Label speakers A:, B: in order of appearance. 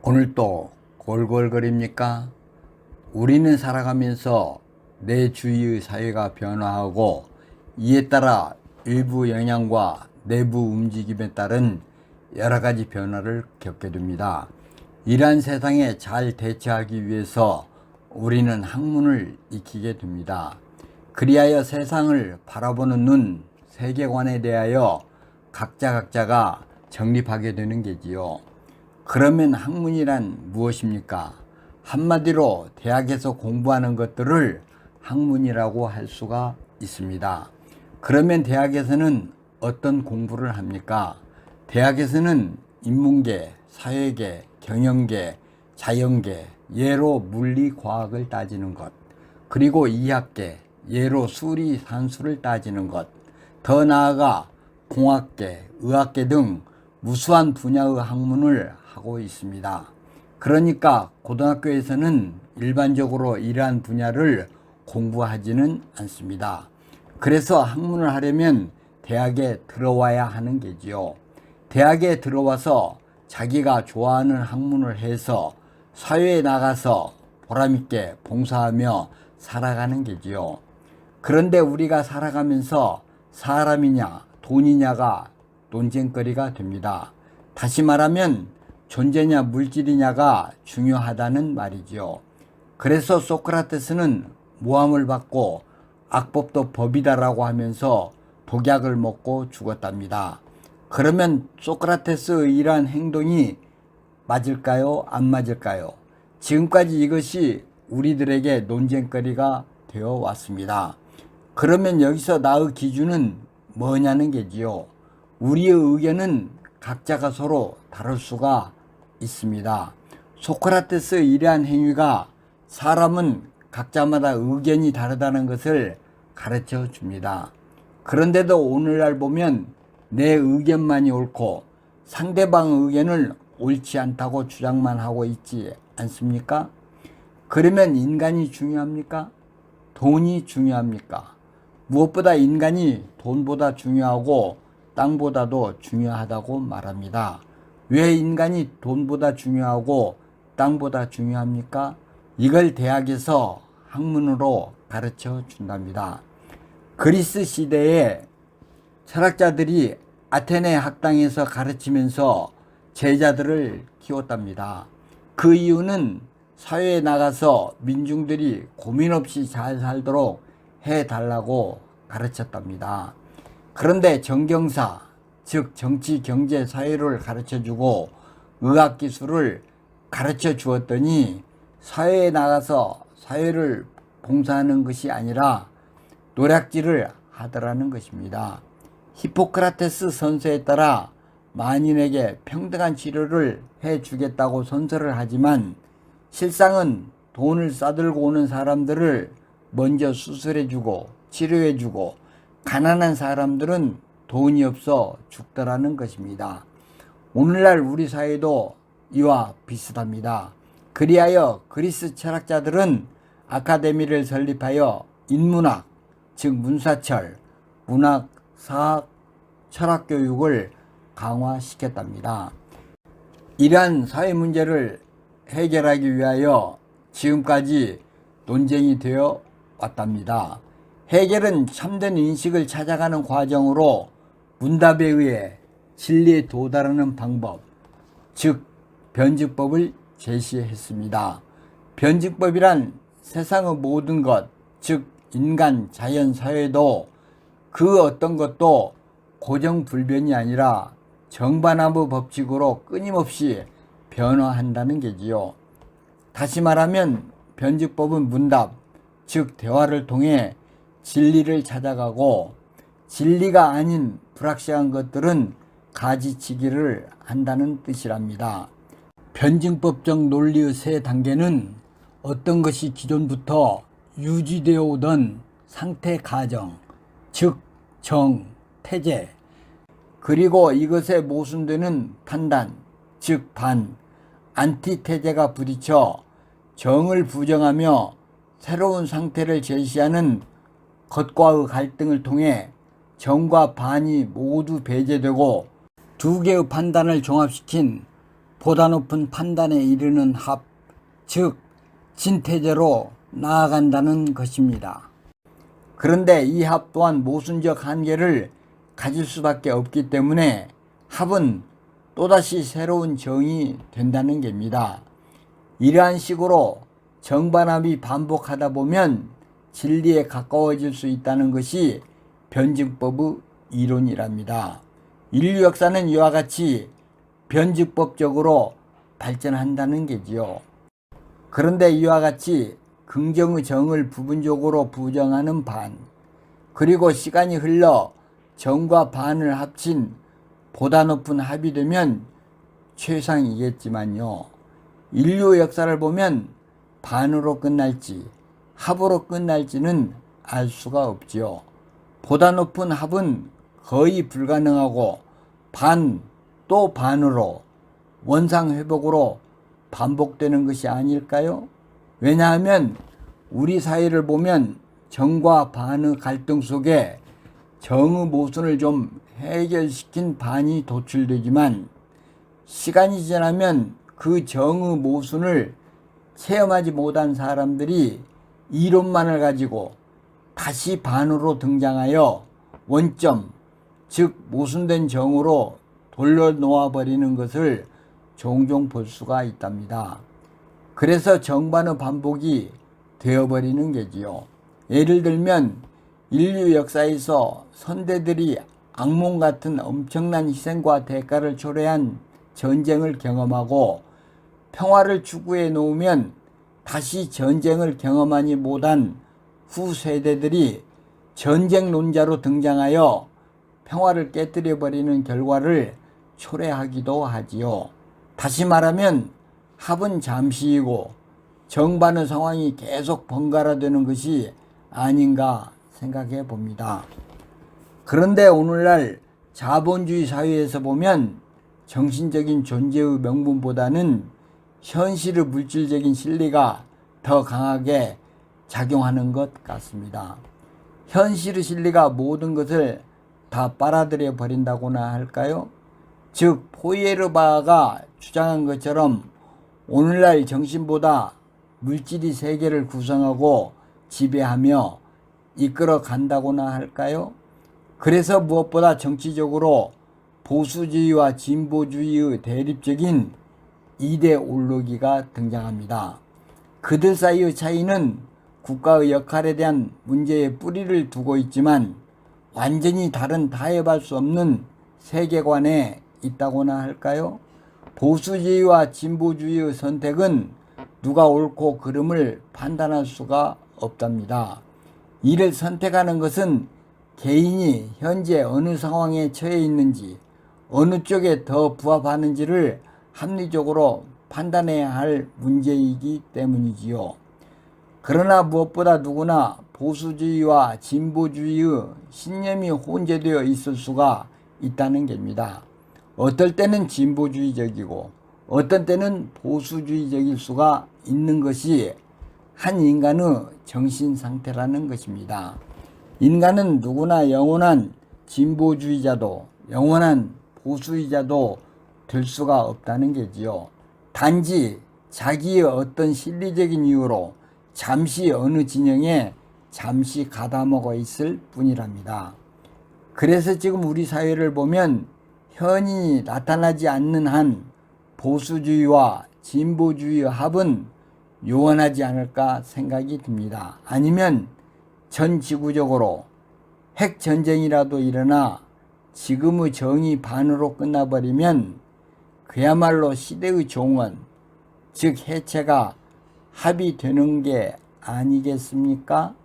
A: 오늘도 골골거립니까? 우리는 살아가면서 내 주위의 사회가 변화하고 이에 따라 일부 영향과 내부 움직임에 따른 여러 가지 변화를 겪게 됩니다. 이러한 세상에 잘 대처하기 위해서 우리는 학문을 익히게 됩니다. 그리하여 세상을 바라보는 눈, 세계관에 대하여 각자가 정립하게 되는 게지요. 그러면 학문이란 무엇입니까? 한마디로 대학에서 공부하는 것들을 학문이라고 할 수가 있습니다. 그러면 대학에서는 어떤 공부를 합니까? 대학에서는 인문계, 사회계, 경영계, 자연계, 예로 물리, 과학을 따지는 것, 그리고 이학계, 예로 수리, 산수를 따지는 것, 더 나아가 공학계, 의학계 등 무수한 분야의 학문을 하고 있습니다. 그러니까 고등학교에서는 일반적으로 이러한 분야를 공부하지는 않습니다. 그래서 학문을 하려면 대학에 들어와야 하는 게지요. 대학에 들어와서 자기가 좋아하는 학문을 해서 사회에 나가서 보람있게 봉사하며 살아가는 게지요. 그런데 우리가 살아가면서 사람이냐 돈이냐가 논쟁거리가 됩니다. 다시 말하면 존재냐 물질이냐가 중요하다는 말이지요. 그래서 소크라테스는 모함을 받고 악법도 법이다라고 하면서 독약을 먹고 죽었답니다. 그러면 소크라테스의 이러한 행동이 맞을까요? 안 맞을까요? 지금까지 이것이 우리들에게 논쟁거리가 되어 왔습니다. 그러면 여기서 나의 기준은 뭐냐는 게지요. 우리의 의견은 각자가 서로 다를 수가 있습니다. 소크라테스의 이러한 행위가 사람은 각자마다 의견이 다르다는 것을 가르쳐 줍니다. 그런데도 오늘날 보면 내 의견만이 옳고 상대방의 의견을 옳지 않다고 주장만 하고 있지 않습니까? 그러면 인간이 중요합니까? 돈이 중요합니까? 무엇보다 인간이 돈보다 중요하고 땅보다도 중요하다고 말합니다. 왜 인간이 돈보다 중요하고 땅보다 중요합니까? 이걸 대학에서 학문으로 가르쳐 준답니다. 그리스 시대에 철학자들이 아테네 학당에서 가르치면서 제자들을 키웠답니다. 그 이유는 사회에 나가서 민중들이 고민 없이 잘 살도록 해달라고 가르쳤답니다. 그런데 정경사, 즉 정치, 경제, 사회를 가르쳐주고 의학기술을 가르쳐 주었더니 사회에 나가서 사회를 봉사하는 것이 아니라 노략질을 하더라는 것입니다. 히포크라테스 선서에 따라 만인에게 평등한 치료를 해주겠다고 선서를 하지만 실상은 돈을 싸들고 오는 사람들을 먼저 수술해주고 치료해주고 가난한 사람들은 돈이 없어 죽더라는 것입니다. 오늘날 우리 사회도 이와 비슷합니다. 그리하여 그리스 철학자들은 아카데미를 설립하여 인문학, 즉 문사철, 문학, 사학, 철학 교육을 강화시켰답니다. 이러한 사회 문제를 해결하기 위하여 지금까지 논쟁이 되어 왔답니다. 해결은 참된 인식을 찾아가는 과정으로 문답에 의해 진리에 도달하는 방법, 즉 변증법을 제시했습니다. 변증법이란 세상의 모든 것, 즉 인간, 자연, 사회도 그 어떤 것도 고정불변이 아니라 정반합의 법칙으로 끊임없이 변화한다는 게지요. 다시 말하면 변증법은 문답, 즉 대화를 통해 진리를 찾아가고 진리가 아닌 불확실한 것들은 가지치기를 한다는 뜻이랍니다. 변증법적 논리의 세 단계는 어떤 것이 기존부터 유지되어 오던 상태 가정, 즉 정, 태제, 그리고 이것에 모순되는 판단, 즉 반, 안티테제가 부딪혀 정을 부정하며 새로운 상태를 제시하는 것과의 갈등을 통해 정과 반이 모두 배제되고 두 개의 판단을 종합시킨 보다 높은 판단에 이르는 합, 즉 진태제로 나아간다는 것입니다. 그런데 이 합 또한 모순적 한계를 가질 수밖에 없기 때문에 합은 또다시 새로운 정이 된다는 겁니다. 이러한 식으로 정반합이 반복하다 보면 진리에 가까워질 수 있다는 것이 변증법의 이론이랍니다. 인류 역사는 이와 같이 변증법적으로 발전한다는 게지요. 그런데 이와 같이 긍정의 정을 부분적으로 부정하는 반, 그리고 시간이 흘러 정과 반을 합친 보다 높은 합이 되면 최상이겠지만요. 인류 역사를 보면 반으로 끝날지 합으로 끝날지는 알 수가 없지요. 보다 높은 합은 거의 불가능하고 반 또 반으로 원상회복으로 반복되는 것이 아닐까요? 왜냐하면 우리 사회를 보면 정과 반의 갈등 속에 정의 모순을 좀 해결시킨 반이 도출되지만 시간이 지나면 그 정의 모순을 체험하지 못한 사람들이 이론만을 가지고 다시 반으로 등장하여 원점, 즉 모순된 정으로 돌려놓아버리는 것을 종종 볼 수가 있답니다. 그래서 정반의 반복이 되어버리는 게지요. 예를 들면 인류 역사에서 선대들이 악몽 같은 엄청난 희생과 대가를 초래한 전쟁을 경험하고 평화를 추구해 놓으면 다시 전쟁을 경험하지 못한 후 세대들이 전쟁론자로 등장하여 평화를 깨뜨려 버리는 결과를 초래하기도 하지요. 다시 말하면 합은 잠시이고 정반의 상황이 계속 번갈아되는 것이 아닌가 생각해 봅니다. 그런데 오늘날 자본주의 사회에서 보면 정신적인 존재의 명분보다는 현실의 물질적인 진리가 더 강하게 작용하는 것 같습니다. 현실의 진리가 모든 것을 다 빨아들여 버린다고나 할까요? 즉 포이에르바가 주장한 것처럼 오늘날 정신보다 물질이 세계를 구성하고 지배하며 이끌어 간다고나 할까요? 그래서 무엇보다 정치적으로 보수주의와 진보주의의 대립적인 이데올로기가 등장합니다. 그들 사이의 차이는 국가의 역할에 대한 문제에 뿌리를 두고 있지만 완전히 다른 타협할 수 없는 세계관에 있다고나 할까요? 보수주의와 진보주의의 선택은 누가 옳고 그름을 판단할 수가 없답니다. 이를 선택하는 것은 개인이 현재 어느 상황에 처해 있는지, 어느 쪽에 더 부합하는지를 합리적으로 판단해야 할 문제이기 때문이지요. 그러나 무엇보다 누구나 보수주의와 진보주의의 신념이 혼재되어 있을 수가 있다는 겁니다. 어떨 때는 진보주의적이고 어떤 때는 보수주의적일 수가 있는 것이 한 인간의 정신 상태라는 것입니다. 인간은 누구나 영원한 진보주의자도 영원한 보수주의자도 될 수가 없다는 게지요. 단지 자기의 어떤 실리적인 이유로 잠시 어느 진영에 잠시 가다먹어 있을 뿐이랍니다. 그래서 지금 우리 사회를 보면 현인이 나타나지 않는 한 보수주의와 진보주의의 합은 요원하지 않을까 생각이 듭니다. 아니면 전 지구적으로 핵전쟁이라도 일어나 지금의 정의 반으로 끝나버리면 그야말로 시대의 종언, 즉 해체가 합의되는 게 아니겠습니까?